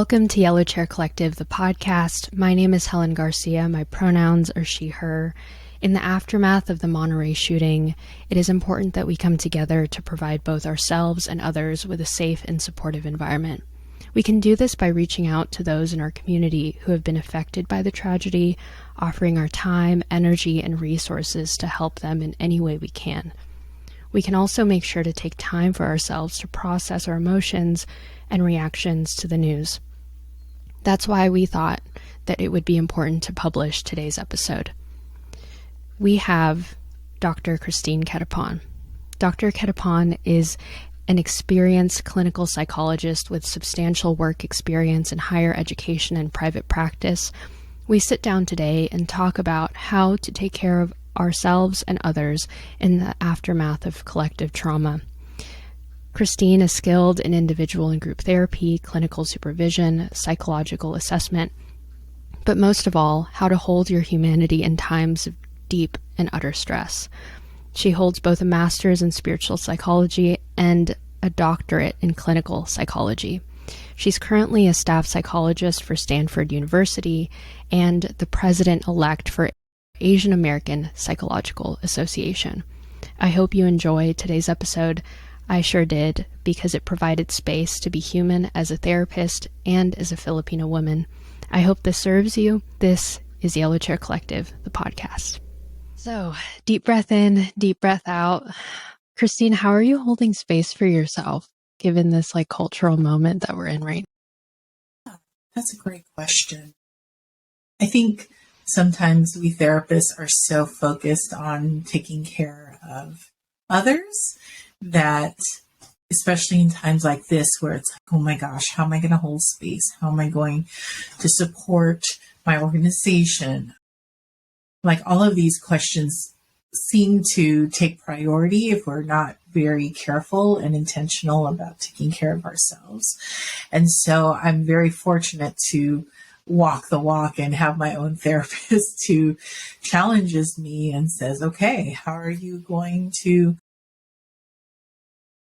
Welcome to Yellow Chair Collective, the podcast. My name is Helen Garcia. My pronouns are she, her. In the aftermath of the Monterey shooting, it is important that we come together to provide both ourselves and others with a safe and supportive environment. We can do this by reaching out to those in our community who have been affected by the tragedy, offering our time, energy, and resources to help them in any way we can. We can also make sure to take time for ourselves to process our emotions and reactions to the news. That's why we thought that it would be important to publish today's episode. We have Dr. Christine Catipon. Dr. Catipon is an experienced clinical psychologist with substantial work experience in higher education and private practice. We sit down today and talk about how to take care of ourselves and others in the aftermath of collective trauma. Christine is skilled in individual and group therapy, clinical supervision, psychological assessment, but most of all, how to hold your humanity in times of deep and utter stress. She holds both a master's in spiritual psychology and a doctorate in clinical psychology. She's currently a staff psychologist for Stanford University and the president-elect for Asian American Psychological Association. I hope you enjoy today's episode. I sure did, because it provided space to be human as a therapist and as a Filipino woman. I hope this serves you. This is Yellow Chair Collective, the podcast. So, deep breath in, deep breath out. Christine, how are you holding space for yourself, given this cultural moment that we're in right now? That's a great question. I think sometimes we therapists are so focused on taking care of others that, especially in times like this where it's like, oh my gosh, how am I going to hold space? How am I going to support my organization? All of these questions seem to take priority if we're not very careful and intentional about taking care of ourselves. And so I'm very fortunate to walk the walk and have my own therapist who challenges me and says, okay, how are you going to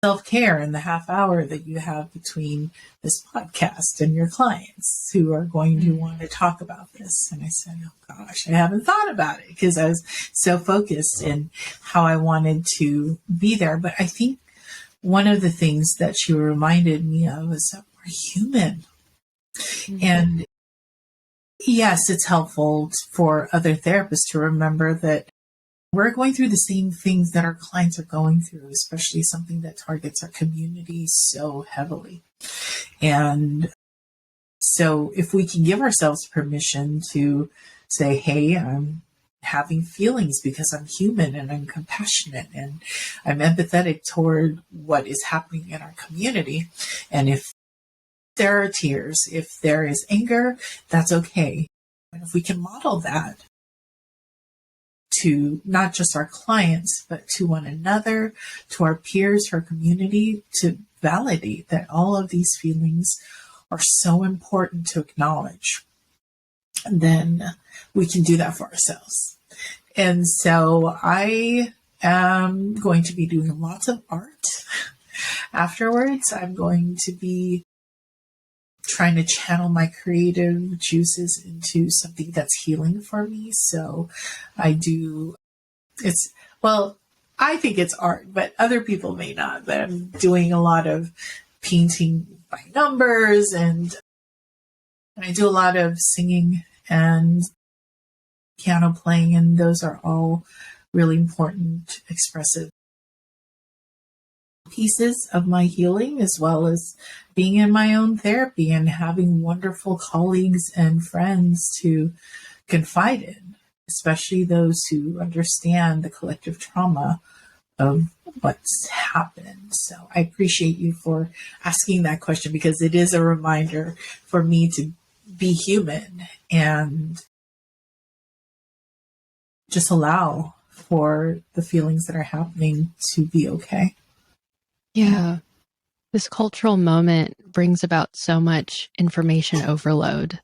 self-care in the half hour that you have between this podcast and your clients who are going to want to talk about this? And I said, oh gosh, I haven't thought about it because I was so focused in how I wanted to be there. But I think one of the things that she reminded me of is that we're human. Mm-hmm. And yes, it's helpful for other therapists to remember that we're going through the same things that our clients are going through, especially something that targets our community so heavily. And so if we can give ourselves permission to say, hey, I'm having feelings because I'm human and I'm compassionate and I'm empathetic toward what is happening in our community. And if there are tears, if there is anger, that's okay. And if we can model that to not just our clients, but to one another, to our peers, to our community, to validate that all of these feelings are so important to acknowledge, then we can do that for ourselves. And so I am going to be doing lots of art afterwards. I'm going to be trying to channel my creative juices into something that's healing for me. So I think it's art, but other people may not. But I'm doing a lot of painting by numbers and I do a lot of singing and piano playing, and those are all really important expressive pieces of my healing, as well as being in my own therapy and having wonderful colleagues and friends to confide in, especially those who understand the collective trauma of what's happened. So I appreciate you for asking that question, because it is a reminder for me to be human and just allow for the feelings that are happening to be okay. Yeah. This cultural moment brings about so much information overload.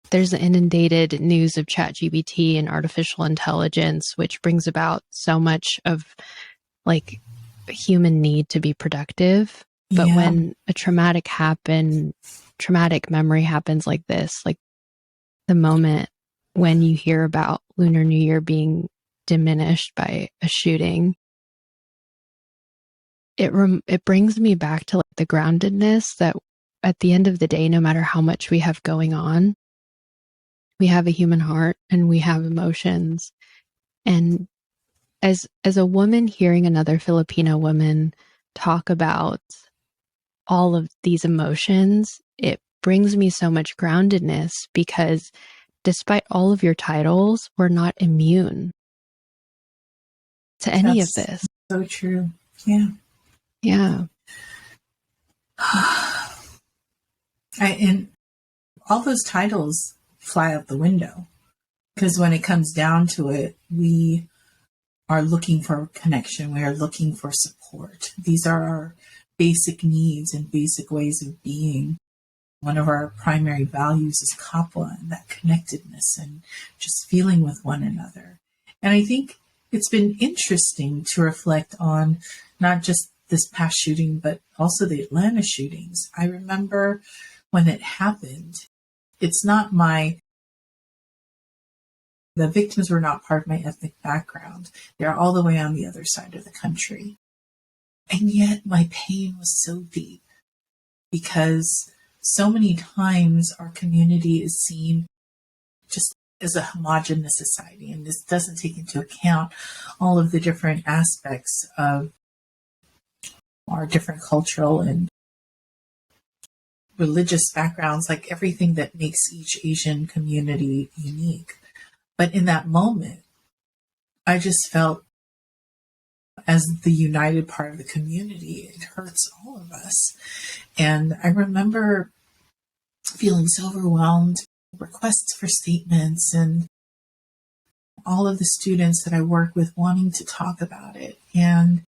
There's the inundated news of ChatGPT and artificial intelligence, which brings about so much of human need to be productive But Yeah. when a traumatic memory happens like this, like the moment when you hear about Lunar New Year being diminished by a shooting, it brings me back to like the groundedness that at the end of the day, no matter how much we have going on, we have a human heart and we have emotions. And as a woman hearing another Filipino woman talk about all of these emotions, it brings me so much groundedness, because despite all of your titles, we're not immune to any of That's this. so true. Yeah. Yeah. And all those titles fly out the window, because when it comes down to it, we are looking for connection. We are looking for support. These are our basic needs and basic ways of being. One of our primary values is kapwa, and that connectedness and just feeling with one another. And I think it's been interesting to reflect on not just this past shooting, but also the Atlanta shootings. I remember when it happened, the victims were not part of my ethnic background. They're all the way on the other side of the country. And yet my pain was so deep, because so many times our community is seen just as a homogenous society, and this doesn't take into account all of the different aspects of our different cultural and religious backgrounds, like everything that makes each Asian community unique. But in that moment, I just felt, as the united part of the community, it hurts all of us. And I remember feeling so overwhelmed, requests for statements, and all of the students that I work with wanting to talk about it. And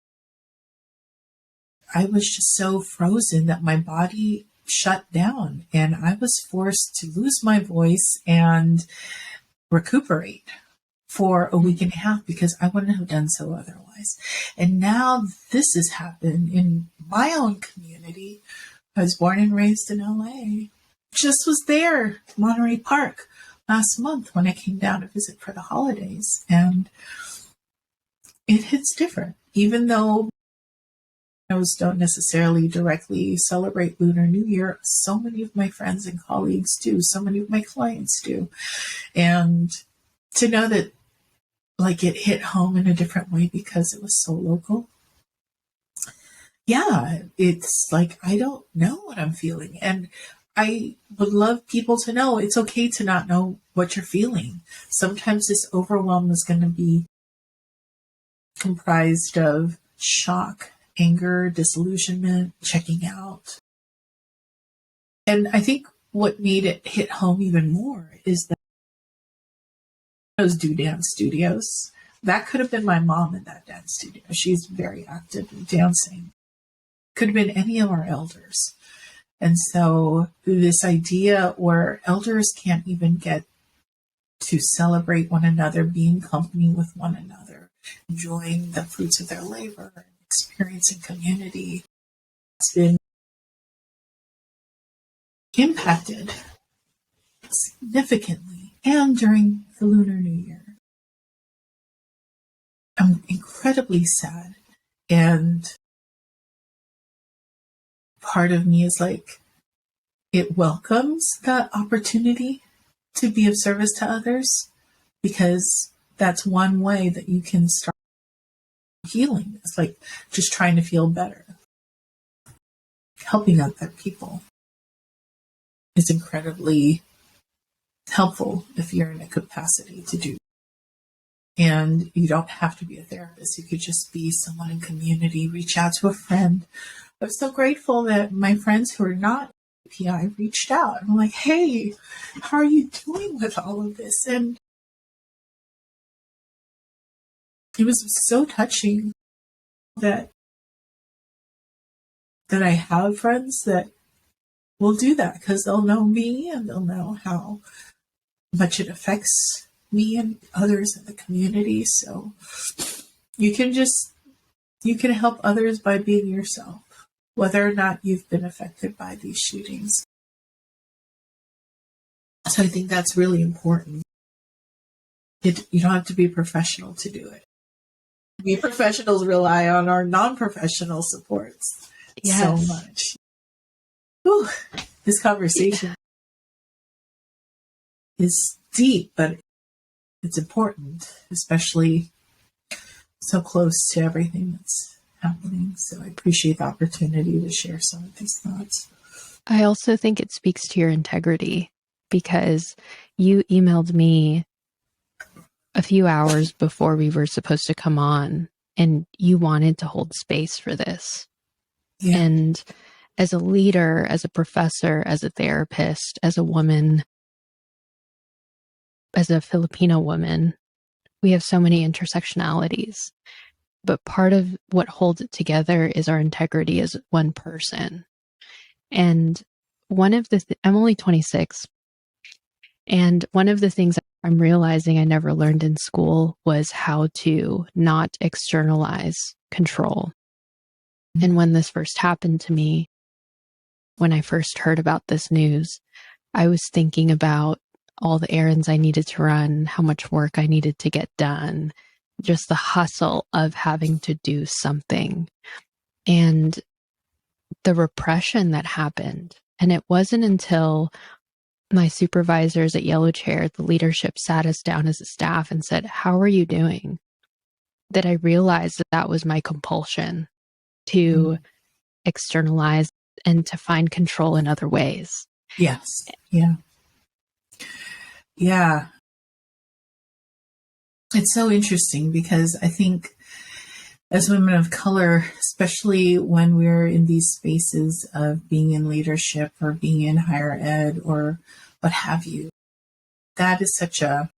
I was just so frozen that my body shut down, and I was forced to lose my voice and recuperate for a week and a half, because I wouldn't have done so otherwise. And now this has happened in my own community. I was born and raised in LA. Just was there, Monterey Park, last month when I came down to visit for the holidays. And it hits different, even though those don't necessarily directly celebrate Lunar New Year. So many of my friends and colleagues do. So many of my clients do. And to know that, like, it hit home in a different way because it was so local. Yeah, it's like, I don't know what I'm feeling. And I would love people to know it's okay to not know what you're feeling. Sometimes this overwhelm is going to be comprised of shock, anger, disillusionment, checking out. And I think what made it hit home even more is that those do dance studios. That could have been my mom in that dance studio. She's very active in dancing. Could have been any of our elders. And so this idea where elders can't even get to celebrate one another, be in company with one another, enjoying the fruits of their labor, and experiencing community, has been impacted significantly. And during the Lunar New Year, I'm incredibly sad. And part of me is like, it welcomes the opportunity to be of service to others, because that's one way that you can start healing. It's like just trying to feel better. Helping other people is incredibly helpful if you're in a capacity to do. And you don't have to be a therapist. You could just be someone in community, reach out to a friend. I'm so grateful that my friends who are not PI reached out. I'm like, hey, how are you doing with all of this? And it was so touching that I have friends that will do that, because they'll know me and they'll know how much it affects me and others in the community. So you can help others by being yourself. whether or not you've been affected by these shootings. So I think that's really important. You don't have to be a professional to do it. We professionals rely on our non-professional supports so much. Whew, this conversation is deep, but it's important, especially so close to everything that's happening. So I appreciate the opportunity to share some of these thoughts. I also think it speaks to your integrity, because you emailed me a few hours before we were supposed to come on, and you wanted to hold space for this. Yeah. And as a leader, as a professor, as a therapist, as a woman, as a Filipino woman, we have so many intersectionalities. But part of what holds it together is our integrity as one person. And one of the, I'm only 26, and one of the things I'm realizing I never learned in school was how to not externalize control. And when this first happened to me, when I first heard about this news, I was thinking about all the errands I needed to run, how much work I needed to get done, just the hustle of having to do something, and the repression that happened. And it wasn't until my supervisors at Yellow Chair, the leadership, sat us down as a staff and said, "How are you doing?" that I realized that that was my compulsion to externalize and to find control in other ways. Yes. Yeah. Yeah. It's so interesting because I think as women of color, especially when we're in these spaces of being in leadership or being in higher ed or what have you, that is such a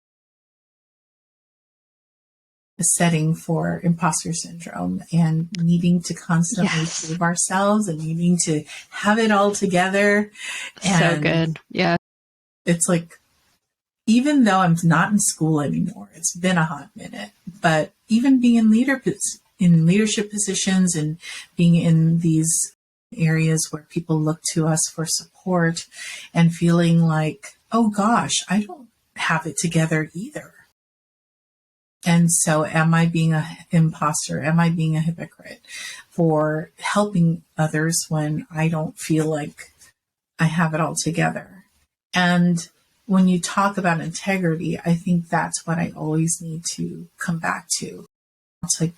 setting for imposter syndrome and needing to constantly prove ourselves and needing to have it all together. And so good. Yeah. It's like, even though I'm not in school anymore, it's been a hot minute, but even being in leadership positions and being in these areas where people look to us for support and feeling like, oh gosh, I don't have it together either. And so am I being an imposter? Am I being a hypocrite for helping others when I don't feel like I have it all together? And when you talk about integrity, I think that's what I always need to come back to. It's like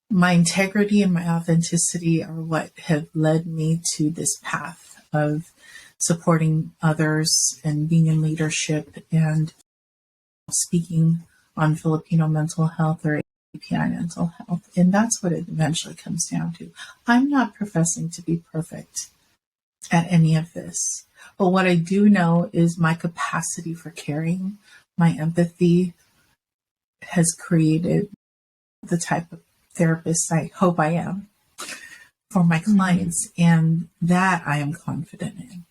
my integrity and my authenticity are what have led me to this path of supporting others and being in leadership and speaking on Filipino mental health or API mental health. And that's what it eventually comes down to. I'm not professing to be perfect at any of this. But what I do know is my capacity for caring, my empathy has created the type of therapist I hope I am for my clients. And that I am confident in.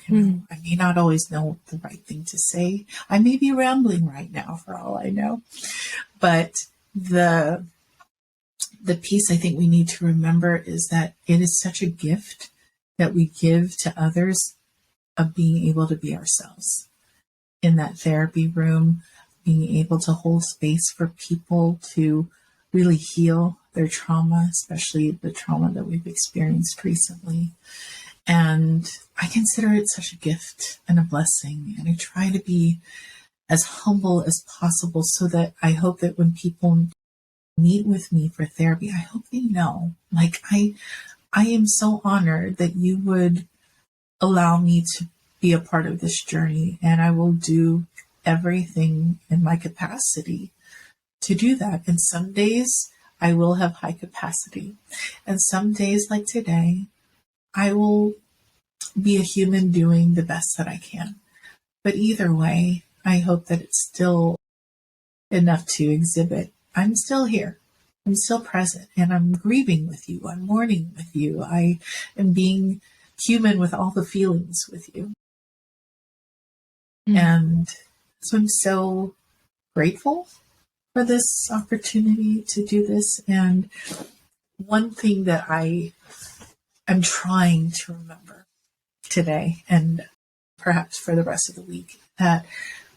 You know, I may not always know the right thing to say. I may be rambling right now for all I know. But the piece I think we need to remember is that it is such a gift that we give to others of being able to be ourselves in that therapy room, being able to hold space for people to really heal their trauma, especially the trauma that we've experienced recently. And I consider it such a gift and a blessing. And I try to be as humble as possible so that I hope that when people meet with me for therapy, I hope they know, like, I am so honored that you would allow me to be a part of this journey, and I will do everything in my capacity to do that. And some days I will have high capacity, and some days like today, I will be a human doing the best that I can. But either way, I hope that it's still enough to exhibit. I'm still here. I'm still present, and I'm grieving with you. I'm mourning with you. I am being human with all the feelings with you. And so I'm so grateful for this opportunity to do this. And one thing that I I'm trying to remember today and perhaps for the rest of the week that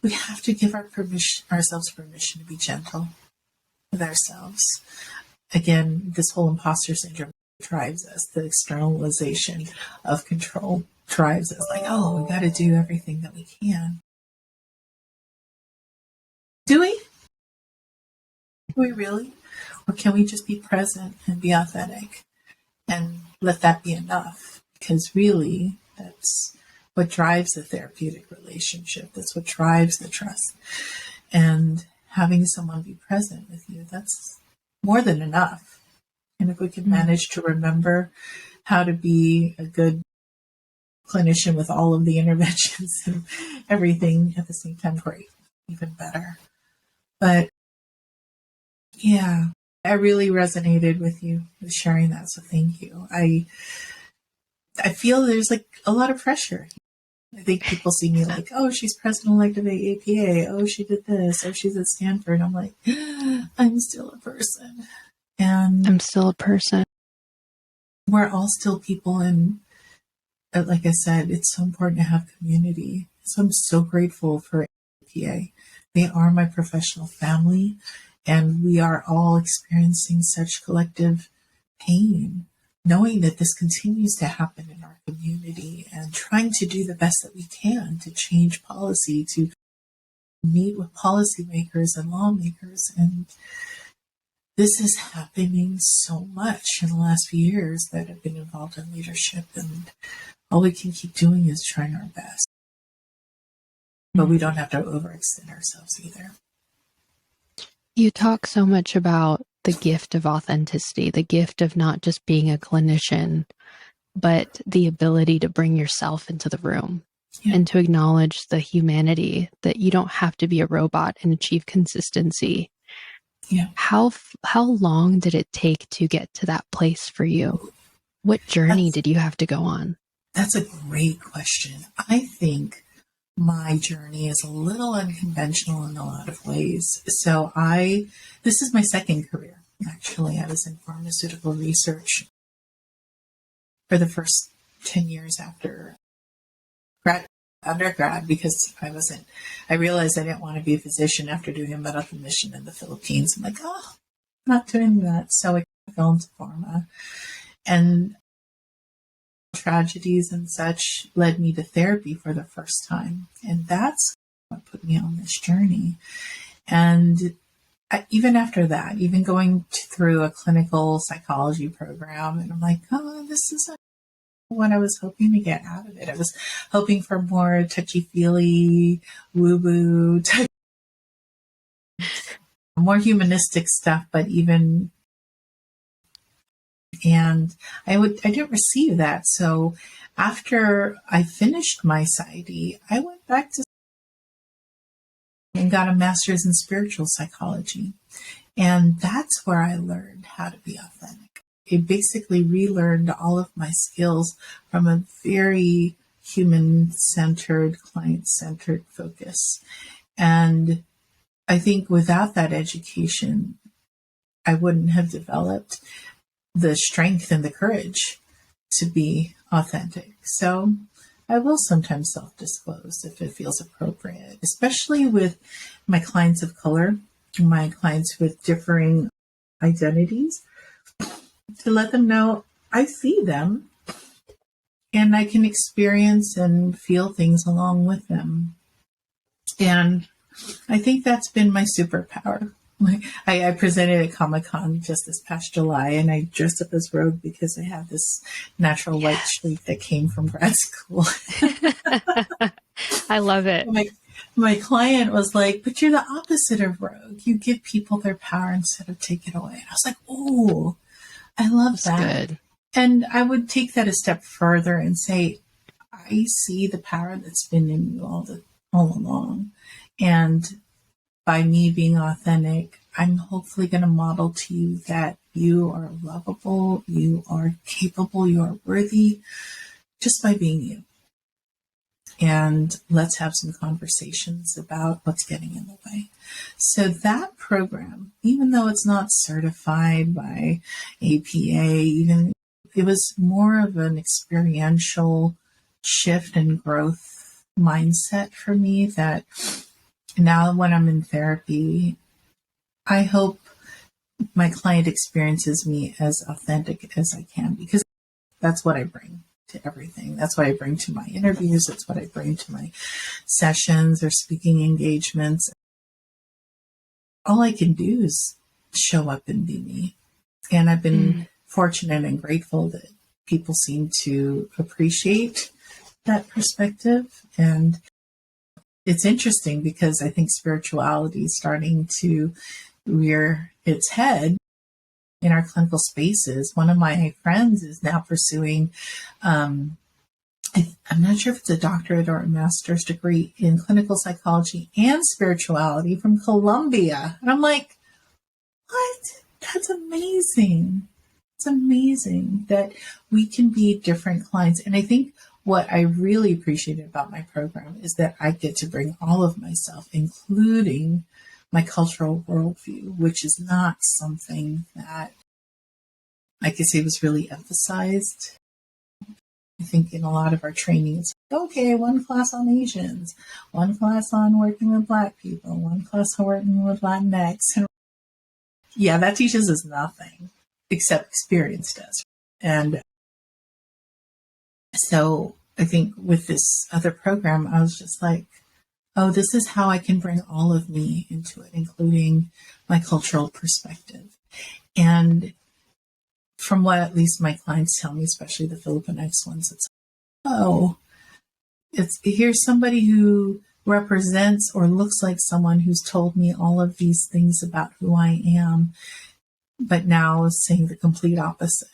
we have to give ourselves permission to be gentle with ourselves. Again, this whole imposter syndrome drives us. The externalization of control drives us like, oh, we got to do everything that we can. Do we? Do we really? Or can we just be present and be authentic and let that be enough? Because really, that's what drives the therapeutic relationship. That's what drives the trust. And having someone be present with you, that's more than enough. And if we can manage to remember how to be a good clinician with all of the interventions and everything at the same time, great, even better. But yeah, I really resonated with you with sharing that. So thank you. I feel there's like a lot of pressure. I think people see me like, oh, she's president-elect of the APA. Oh, she did this. Oh, she's at Stanford. I'm like, I'm still a person. And I'm still a person. We're all still people. And like I said, it's so important to have community. So I'm so grateful for APA. They are my professional family. And we are all experiencing such collective pain, knowing that this continues to happen in our community and trying to do the best that we can to change policy, to meet with policymakers and lawmakers. And this is happening so much in the last few years that I've been involved in leadership, and all we can keep doing is trying our best. But we don't have to overextend ourselves either. You talk so much about the gift of authenticity, the gift of not just being a clinician, but the ability to bring yourself into the room and to acknowledge the humanity, that you don't have to be a robot and achieve consistency. Yeah. How long did it take to get to that place for you? What journey did you have to go on? That's a great question. I think my journey is a little unconventional in a lot of ways. So this is my second career. Actually, I was in pharmaceutical research for the first 10 years after undergrad, because I realized I didn't want to be a physician after doing a medical mission in the Philippines. I'm like, oh, I'm not doing that. So I fell into pharma, and tragedies and such led me to therapy for the first time. And that's what put me on this journey. And even after that, even going through a clinical psychology program, and I'm like, oh, this isn't what I was hoping to get out of it. I was hoping for more touchy-feely, woo-woo, more humanistic stuff, but and I didn't receive that. So after I finished my PsyD, I went back to and got a master's in spiritual psychology. And that's where I learned how to be authentic. It basically relearned all of my skills from a very human-centered, client-centered focus. And I think without that education, I wouldn't have developed the strength and the courage to be authentic. So I will sometimes self-disclose if it feels appropriate, especially with my clients of color, my clients with differing identities, to let them know I see them and I can experience and feel things along with them. And I think that's been my superpower. I presented at Comic-Con just this past July, and I dressed up as Rogue because I have this natural white streak that came from grad school. I love it. My client was like, but you're the opposite of Rogue. You give people their power instead of take it away. And I was like, oh, I love that. Good. And I would take that a step further and say, I see the power that's been in you all along. And by me being authentic, I'm hopefully going to model to you that you are lovable, you are capable, you are worthy, just by being you. And let's have some conversations about what's getting in the way. So that program, even though it's not certified by APA, even it was more of an experiential shift and growth mindset for me that now when I'm in therapy, I hope my client experiences me as authentic as I can, because that's what I bring to everything. That's what I bring to my interviews. That's what I bring to my sessions or speaking engagements. All I can do is show up and be me. And I've been fortunate and grateful that people seem to appreciate that perspective. And it's interesting because I think spirituality is starting to rear its head in our clinical spaces. One of my friends is now pursuing, I'm not sure if it's a doctorate or a master's degree in clinical psychology and spirituality from Columbia. And I'm like, what? That's amazing. It's amazing that we can be different clients. And I think what I really appreciated about my program is that I get to bring all of myself, including my cultural worldview, which is not something that I could say was really emphasized. I think in a lot of our training, it's like, okay, one class on Asians, one class on working with Black people, one class on working with Latinx. And yeah, that teaches us nothing except experience does. And so I think with this other program, I was just like, oh, this is how I can bring all of me into it, including my cultural perspective. And from what at least my clients tell me, especially the Filipinx ones, it's, oh, here's somebody who represents or looks like someone who's told me all of these things about who I am, but now is saying the complete opposite.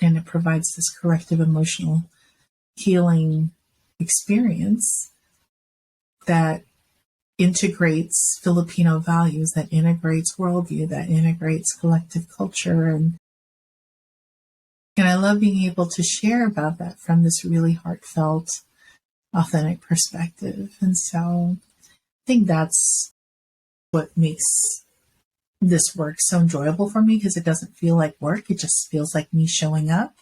And it provides this corrective emotional healing experience that integrates Filipino values, that integrates worldview, that integrates collective culture. And I love being able to share about that from this really heartfelt, authentic perspective. And so I think that's what makes this work so enjoyable for me, because it doesn't feel like work. It just feels like me showing up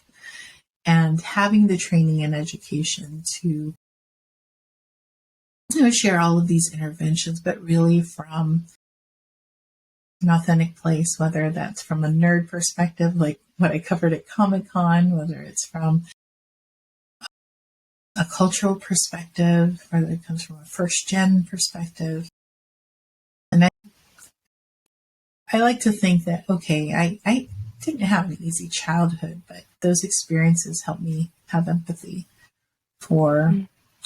and having the training and education to share all of these interventions, but really from an authentic place, whether that's from a nerd perspective, like what I covered at Comic-Con, whether it's from a cultural perspective, whether it comes from a first-gen perspective. And I like to think that, okay, I didn't have an easy childhood, but those experiences helped me have empathy for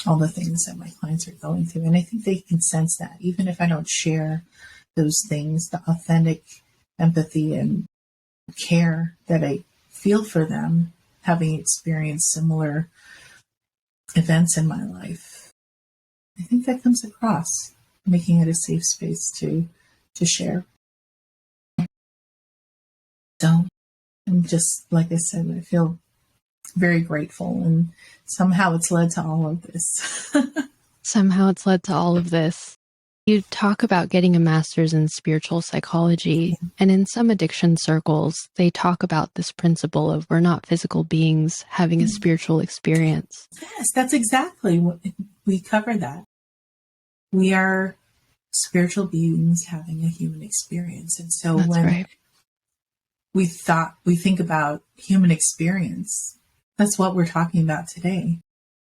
all the things that my clients are going through. And I think they can sense that, even if I don't share those things, the authentic empathy and care that I feel for them, having experienced similar events in my life. I think that comes across, making it a safe space to share. So I'm just, like I said, I feel very grateful, and somehow it's led to all of this. Somehow it's led to all of this. You talk about getting a master's in spiritual psychology, and in some addiction circles, they talk about this principle of we're not physical beings having a spiritual experience. Yes, that's exactly what we cover that. We are spiritual beings having a human experience. And so That's when right. we think about human experience, that's what we're talking about today.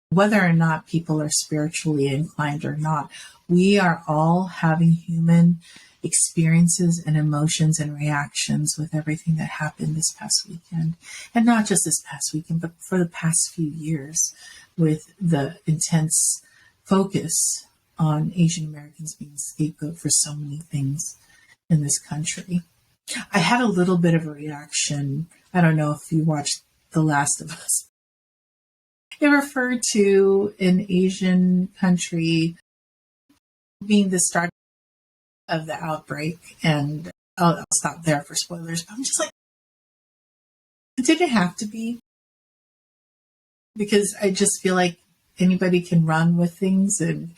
Whether or not people are spiritually inclined or not, we are all having human experiences and emotions and reactions with everything that happened this past weekend. And not just this past weekend, but for the past few years, with the intense focus on Asian Americans being scapegoat for so many things in this country. I had a little bit of a reaction. I don't know if you watched The Last of Us. It referred to an Asian country being the start of the outbreak, and I'll stop there for spoilers. But I'm just like, did it have to be? Because I just feel like anybody can run with things and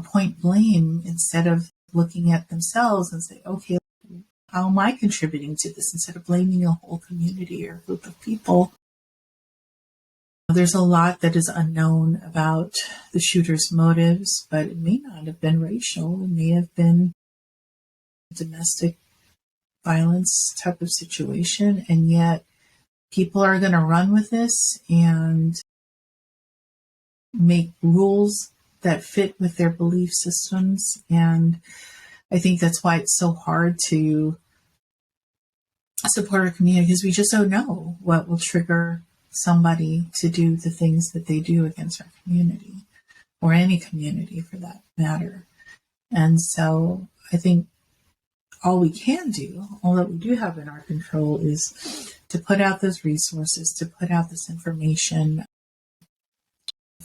point blame instead of looking at themselves and say, okay, how am I contributing to this, instead of blaming a whole community or group of people There's a lot that is unknown about the shooter's motives, but it may not have been racial. It may have been domestic violence type of situation, and yet people are going to run with this and make rules that fit with their belief systems. And I think that's why it's so hard to support our community, because we just don't know what will trigger somebody to do the things that they do against our community, or any community for that matter. And so I think all we can do, all that we do have in our control, is to put out those resources, to put out this information.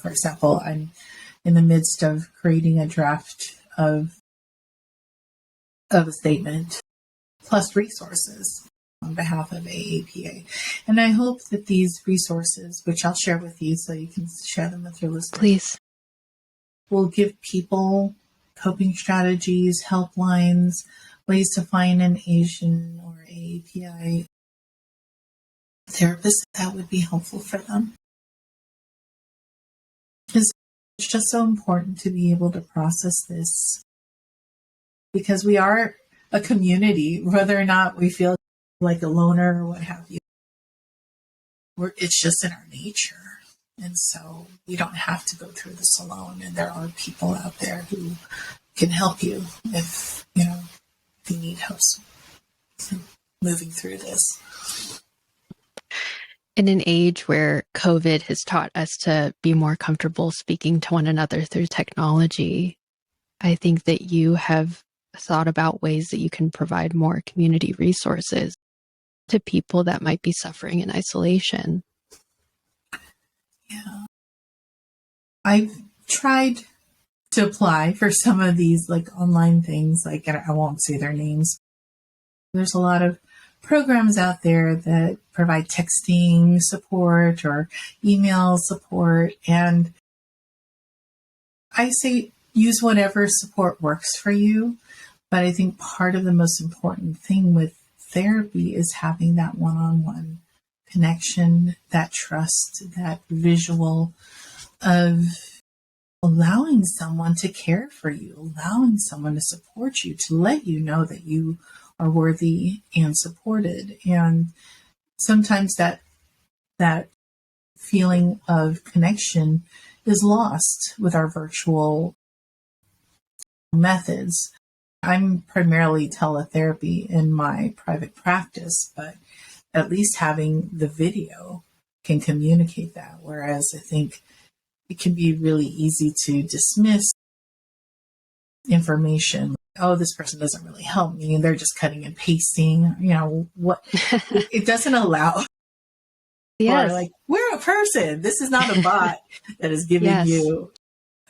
For example, I'm in the midst of creating a draft of a statement plus resources on behalf of AAPA. And I hope that these resources, which I'll share with you so you can share them with your listeners, Please, will give people coping strategies, helplines, ways to find an Asian or AAPI therapist that would be helpful for them. Because it's just so important to be able to process this, because we are a community, whether or not we feel like a loner or what have you. It's just in our nature. And so we don't have to go through this alone. And there are people out there who can help you if you need help moving through this. in an age where COVID has taught us to be more comfortable speaking to one another through technology, I think that you have thought about ways that you can provide more community resources to people that might be suffering in isolation. Yeah. I've tried to apply for some of these online things, I won't say their names. There's a lot of programs out there that provide texting support or email support. And I say use whatever support works for you. But I think part of the most important thing with therapy is having that one-on-one connection, that trust, that visual of allowing someone to care for you, allowing someone to support you, to let you know that you are worthy and supported. And sometimes that feeling of connection is lost with our virtual methods. I'm primarily teletherapy in my private practice, but at least having the video can communicate that. Whereas I think it can be really easy to dismiss information. Oh, this person doesn't really help me. They're just cutting and pasting. What it doesn't allow. Yes. Or we're a person. This is not a bot that is giving you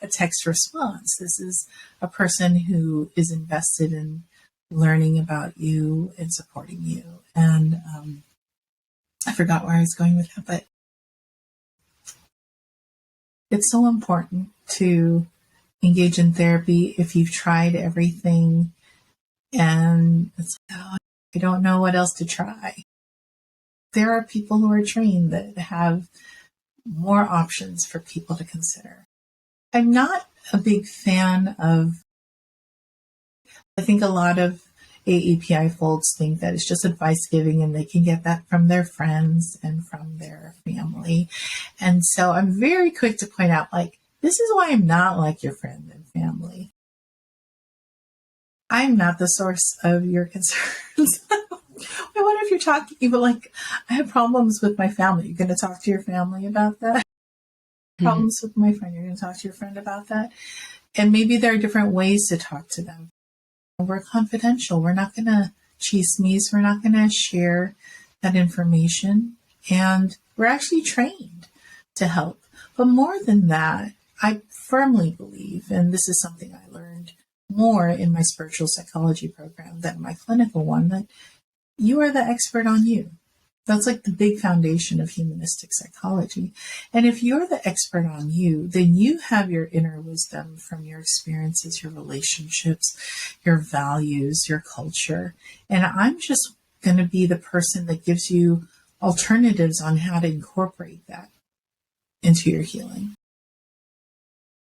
a text response. This is a person who is invested in learning about you and supporting you. And I forgot where I was going with that, but it's so important to engage in therapy if you've tried everything and it's I don't know what else to try. There are people who are trained that have more options for people to consider. I'm not a big fan of, I think a lot of AAPI folks think that it's just advice giving and they can get that from their friends and from their family. And so I'm very quick to point out, this is why I'm not like your friend and family. I'm not the source of your concerns. I wonder if you're talking, but I have problems with my family. You're going to talk to your family about that? Problems with my friend, you're going to talk to your friend about that? And maybe there are different ways to talk to them. We're confidential. We're not going to chismes. We're not going to share that information. And we're actually trained to help. But more than that, I firmly believe, and this is something I learned more in my spiritual psychology program than my clinical one, that you are the expert on you. That's the big foundation of humanistic psychology. And if you're the expert on you, then you have your inner wisdom from your experiences, your relationships, your values, your culture. And I'm just going to be the person that gives you alternatives on how to incorporate that. into your healing.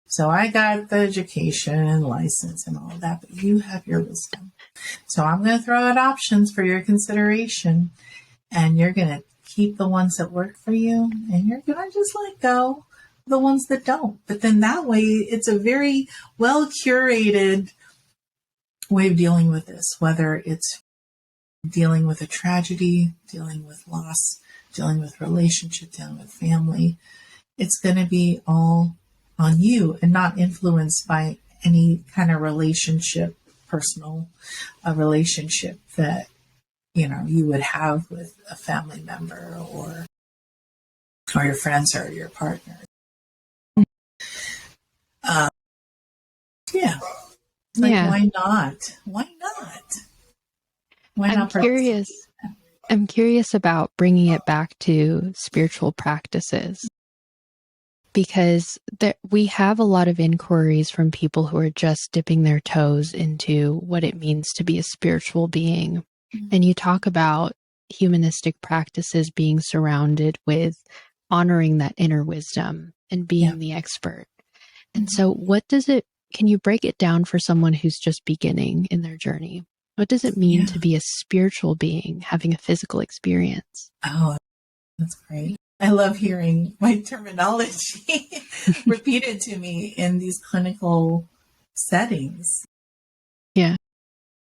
So I got the education, license, and all of that, but you have your wisdom. So I'm going to throw out options for your consideration, and you're going to keep the ones that work for you, and you're going to just let go of the ones that don't. But then that way, it's a very well curated way of dealing with this, whether it's dealing with a tragedy, dealing with loss, dealing with relationship, dealing with family. It's going to be all on you and not influenced by any kind of relationship, personal relationship that, you would have with a family member or your friends or your partner. Yeah. Yeah. Why not? Why not? Why I'm not? curious. I'm curious about bringing it back to spiritual practices, because we have a lot of inquiries from people who are just dipping their toes into what it means to be a spiritual being. And you talk about humanistic practices being surrounded with honoring that inner wisdom and being the expert. And so can you break it down for someone who's just beginning in their journey? What does it mean to be a spiritual being having a physical experience? Oh, that's great. I love hearing my terminology repeated to me in these clinical settings. Yeah.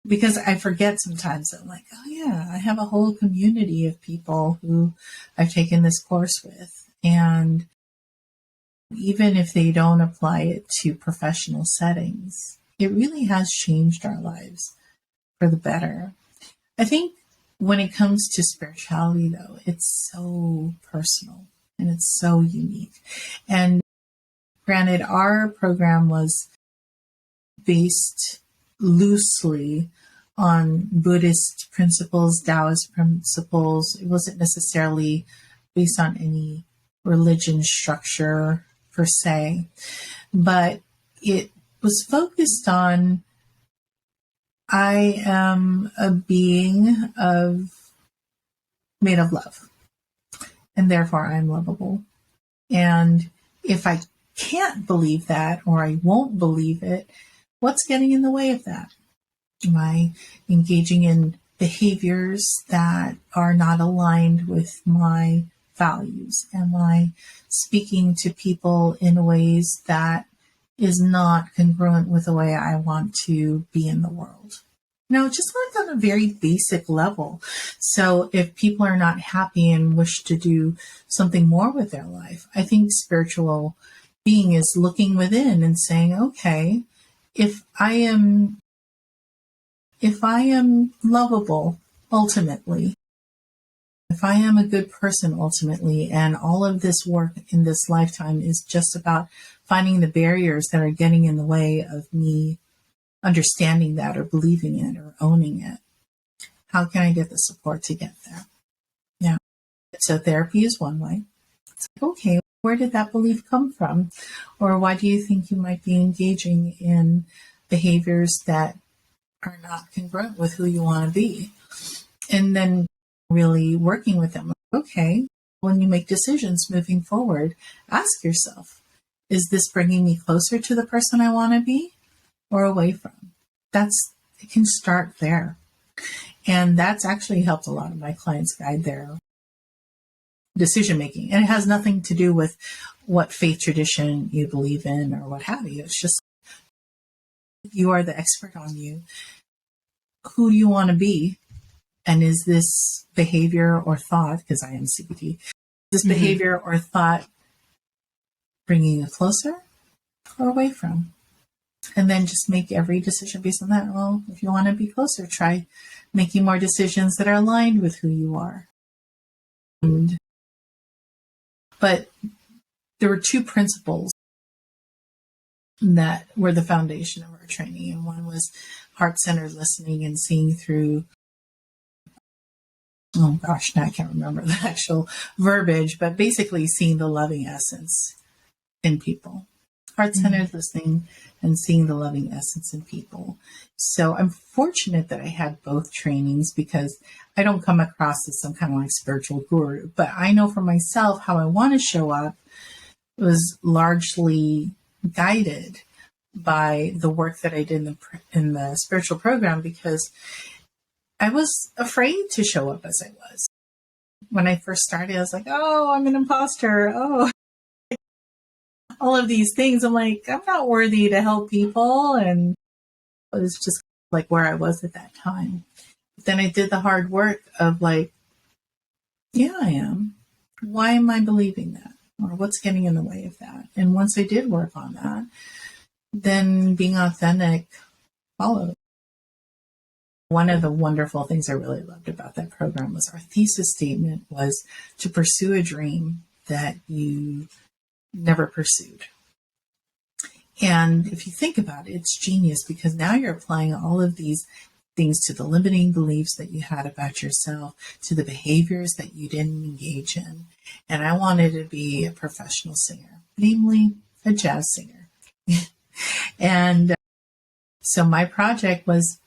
Because I forget sometimes. I'm like, oh yeah, I have a whole community of people who I've taken this course with. And even if they don't apply it to professional settings, it really has changed our lives for the better. I think when it comes to spirituality, though, it's so personal and it's so unique. And granted, our program was based loosely on Buddhist principles, Taoist principles. It wasn't necessarily based on any religion structure per se, but it was focused on I am a being made of love, and therefore I'm lovable. And if I can't believe that, or I won't believe it, what's getting in the way of that? Am I engaging in behaviors that are not aligned with my values? Am I speaking to people in ways that is not congruent with the way I want to be in the world? Just like on a very basic level. So if people are not happy and wish to do something more with their life, I think spiritual being is looking within and saying, okay, if I am lovable ultimately, if I am a good person ultimately, and all of this work in this lifetime is just about finding the barriers that are getting in the way of me understanding that or believing it or owning it, how can I get the support to get there? Yeah. So therapy is one way. It's like, okay, where did that belief come from? Or why do you think you might be engaging in behaviors that are not congruent with who you want to be? And then really working with them. Okay, when you make decisions moving forward, ask yourself, is this bringing me closer to the person I want to be or away from? It can start there. And that's actually helped a lot of my clients guide their decision making. And it has nothing to do with what faith tradition you believe in or what have you. It's just you are the expert on you. Who do you want to be? And is this behavior or thought, because I am CBT, this behavior or thought bringing you closer or away from? And then just make every decision based on that. Well, if you want to be closer, try making more decisions that are aligned with who you are. But there were two principles that were the foundation of our training. And one was heart-centered listening and seeing through, oh gosh, now I can't remember the actual verbiage, but basically seeing the loving essence in people. Heart-centered listening and seeing the loving essence in people. So I'm fortunate that I had both trainings because I don't come across as some kind of like spiritual guru, but I know for myself how I want to show up was largely guided by the work that I did in the spiritual program, because I was afraid to show up as I was. When I first started, I was like, oh, I'm an imposter. Oh, all of these things. I'm like, I'm not worthy to help people. And it was just like where I was at that time. But then I did the hard work of like, yeah, I am. Why am I believing that? Or what's getting in the way of that? And once I did work on that, then being authentic followed. One of the wonderful things I really loved about that program was our thesis statement was to pursue a dream that you never pursued. And if you think about it, it's genius, because now you're applying all of these things to the limiting beliefs that you had about yourself, to the behaviors that you didn't engage in. And I wanted to be a professional singer, namely a jazz singer. And so my project was,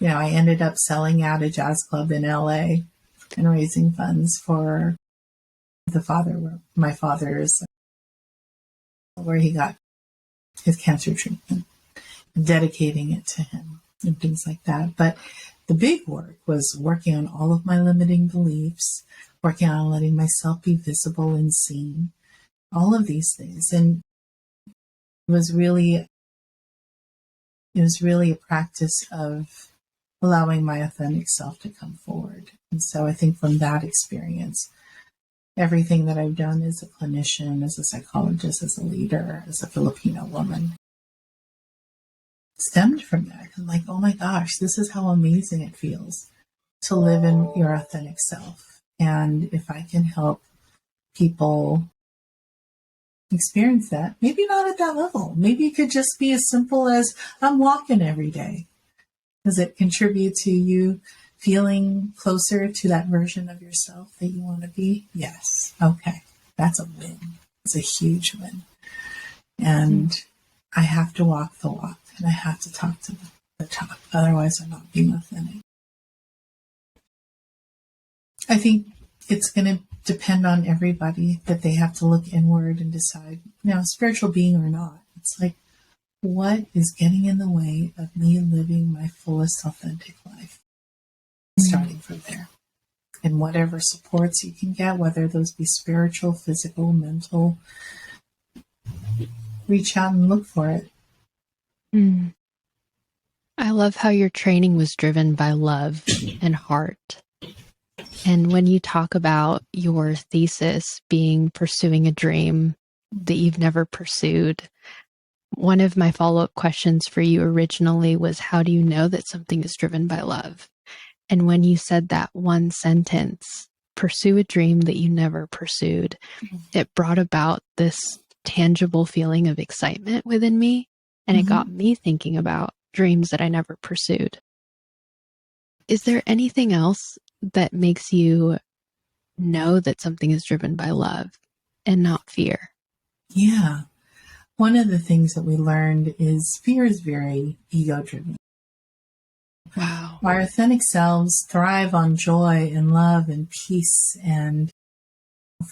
I ended up selling out a jazz club in LA and raising funds for my father's, where he got his cancer treatment, and dedicating it to him and things like that. But the big work was working on all of my limiting beliefs, working on letting myself be visible and seen, all of these things. And it was really a practice of allowing my authentic self to come forward. And so I think from that experience, everything that I've done as a clinician, as a psychologist, as a leader, as a Filipino woman, stemmed from that. I'm like, oh my gosh, this is how amazing it feels to live in your authentic self. And if I can help people experience that, maybe not at that level, maybe it could just be as simple as I'm walking every day. Does it contribute to you feeling closer to that version of yourself that you want to be? Yes. Okay. That's a win. It's a huge win. And I have to walk the walk, and I have to talk to the talk. Otherwise, I'm not being authentic. I think it's going to depend on everybody, that they have to look inward and decide, spiritual being or not. It's like, what is getting in the way of me living my fullest authentic life? Starting from there. And whatever supports you can get, whether those be spiritual, physical, mental, reach out and look for it. I love how your training was driven by love and heart. And when you talk about your thesis being pursuing a dream that you've never pursued, one of my follow-up questions for you originally was, how do you know that something is driven by love? And when you said that one sentence, pursue a dream that you never pursued, it brought about this tangible feeling of excitement within me. And it got me thinking about dreams that I never pursued. Is there anything else that makes you know that something is driven by love and not fear? Yeah. One of the things that we learned is fear is very ego-driven. Wow. Our authentic selves thrive on joy and love and peace and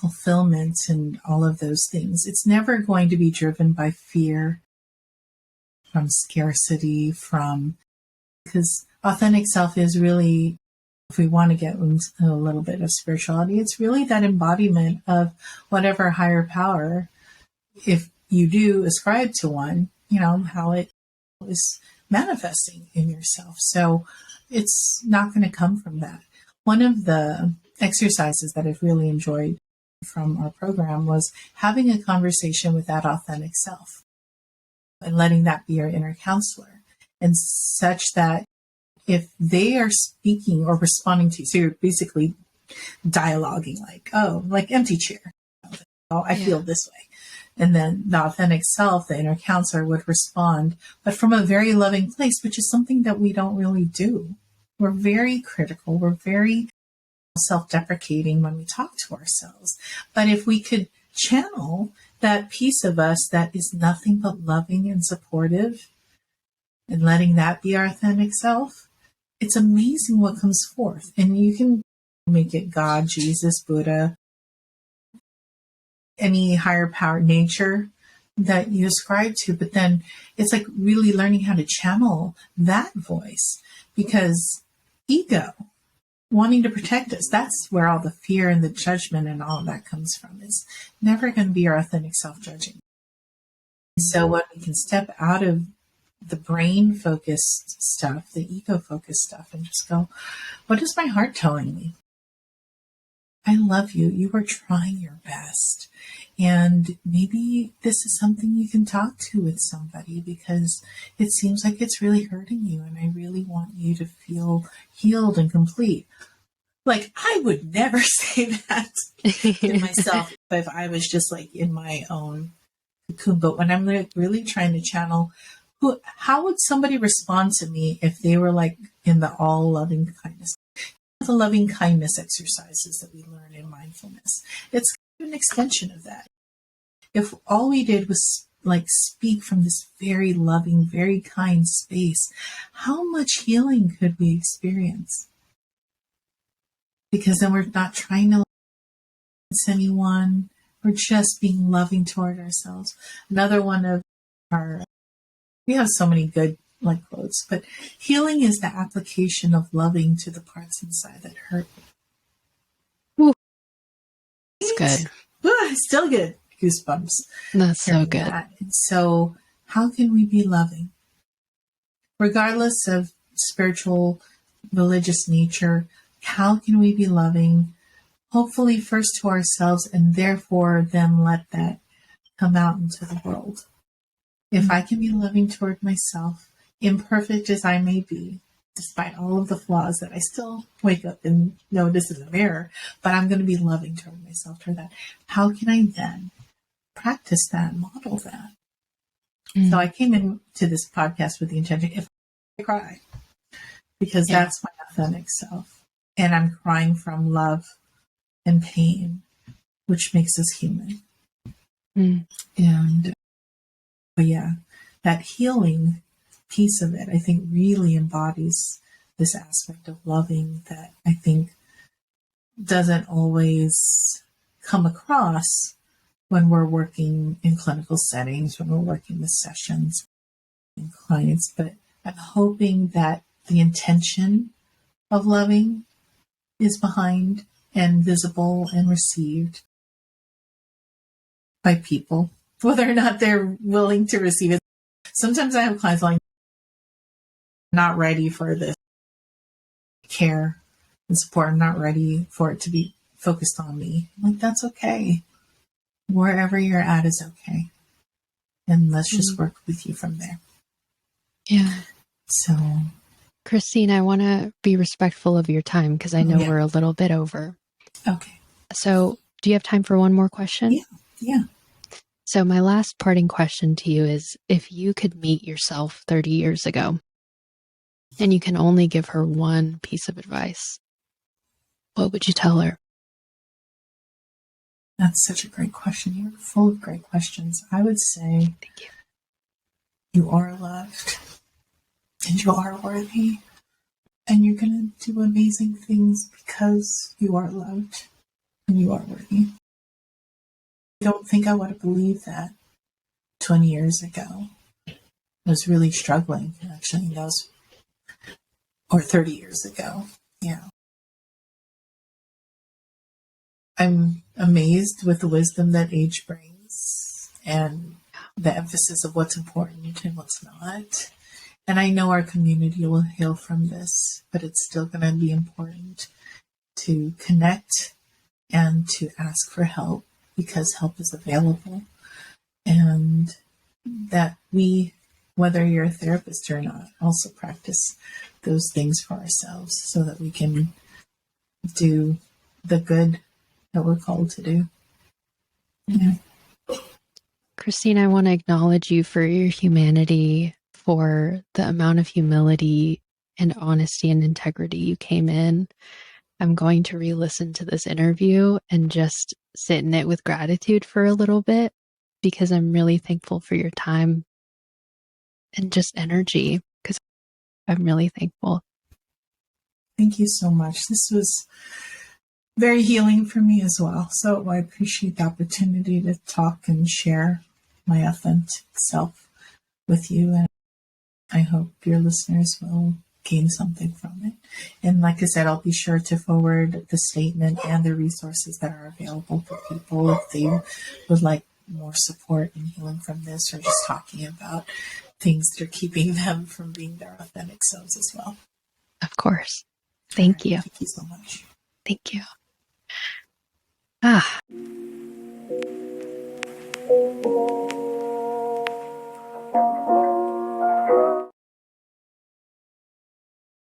fulfillment and all of those things. It's never going to be driven by fear, from scarcity, because authentic self is really, if we want to get into a little bit of spirituality, it's really that embodiment of whatever higher power, if you do ascribe to one, how it is manifesting in yourself. So it's not going to come from that. One of the exercises that I've really enjoyed from our program was having a conversation with that authentic self and letting that be your inner counselor, and such that if they are speaking or responding to you, so you're basically dialoguing like empty chair. Oh, I feel this way. And then the authentic self, the inner counselor, would respond, but from a very loving place, which is something that we don't really do. We're very critical. We're very self-deprecating when we talk to ourselves. But if we could channel that piece of us that is nothing but loving and supportive, and letting that be our authentic self, it's amazing what comes forth. And you can make it God, Jesus, Buddha, any higher power nature that you ascribe to, but then it's like really learning how to channel that voice, because ego, wanting to protect us, that's where all the fear and the judgment and all of that comes from. It's never going to be our authentic self-judging. So when we can step out of the brain focused stuff, the ego focused stuff, and just go, what is my heart telling me? I love you. You are trying your best. And maybe this is something you can talk to with somebody, because it seems like it's really hurting you. And I really want you to feel healed and complete. Like, I would never say that to myself if I was just like in my own cocoon. But when I'm like really trying to channel, how would somebody respond to me if they were like in the all loving kindness? The loving kindness exercises that we learn in mindfulness, it's kind of an extension of that. If all we did was like speak from this very loving, very kind space, how much healing could we experience? Because then we're not trying to please anyone, we're just being loving toward ourselves. Another one of we have so many good like quotes, but healing is the application of loving to the parts inside that hurt. Ooh, that's good. I still get goosebumps. That's so good. And so how can we be loving? Regardless of spiritual, religious nature, how can we be loving? Hopefully first to ourselves, and therefore then let that come out into the world. If I can be loving toward myself, imperfect as I may be, despite all of the flaws that I still wake up and notice in the mirror, but I'm going to be loving toward myself toward that. How can I then practice that, model that? So I came into this podcast with the intention, if I cry, because that's my authentic self. And I'm crying from love and pain, which makes us human. And but yeah, that healing piece of it, I think, really embodies this aspect of loving that I think doesn't always come across when we're working in clinical settings, when we're working with sessions and clients. But I'm hoping that the intention of loving is behind and visible and received by people, whether or not they're willing to receive it. Sometimes I have clients like, not ready for this care and support. I'm not ready for it to be focused on me. I'm like, that's okay. Wherever you're at is okay. And let's just work with you from there. Yeah. So, Christine, I want to be respectful of your time because I know we're a little bit over. Okay. So do you have time for one more question? Yeah. So my last parting question to you is, if you could meet yourself 30 years ago and you can only give her one piece of advice, what would you tell her? That's such a great question. You're full of great questions. I would say, Thank you. You are loved and you are worthy, and you're going to do amazing things because you are loved and you are worthy. I don't think I would have believed that 20 years ago. I was really struggling, actually, or 30 years ago. Yeah. I'm amazed with the wisdom that age brings and the emphasis of what's important and what's not. And I know our community will heal from this, but it's still going to be important to connect and to ask for help, because help is available. And that we, whether you're a therapist or not, also practice those things for ourselves so that we can do the good that we're called to do. Yeah. Christine, I want to acknowledge you for your humanity, for the amount of humility and honesty and integrity you came in. I'm going to re-listen to this interview and just sit in it with gratitude for a little bit, because I'm really thankful for your time and just energy, because I'm really thankful. Thank you so much. This was very healing for me as well. So I appreciate the opportunity to talk and share my authentic self with you. And I hope your listeners will gain something from it. And like I said, I'll be sure to forward the statement and the resources that are available for people if they would like more support in healing from this, or just talking about things that are keeping them from being their authentic selves as well. Of course. Thank you. Thank you so much. Thank you. Ah.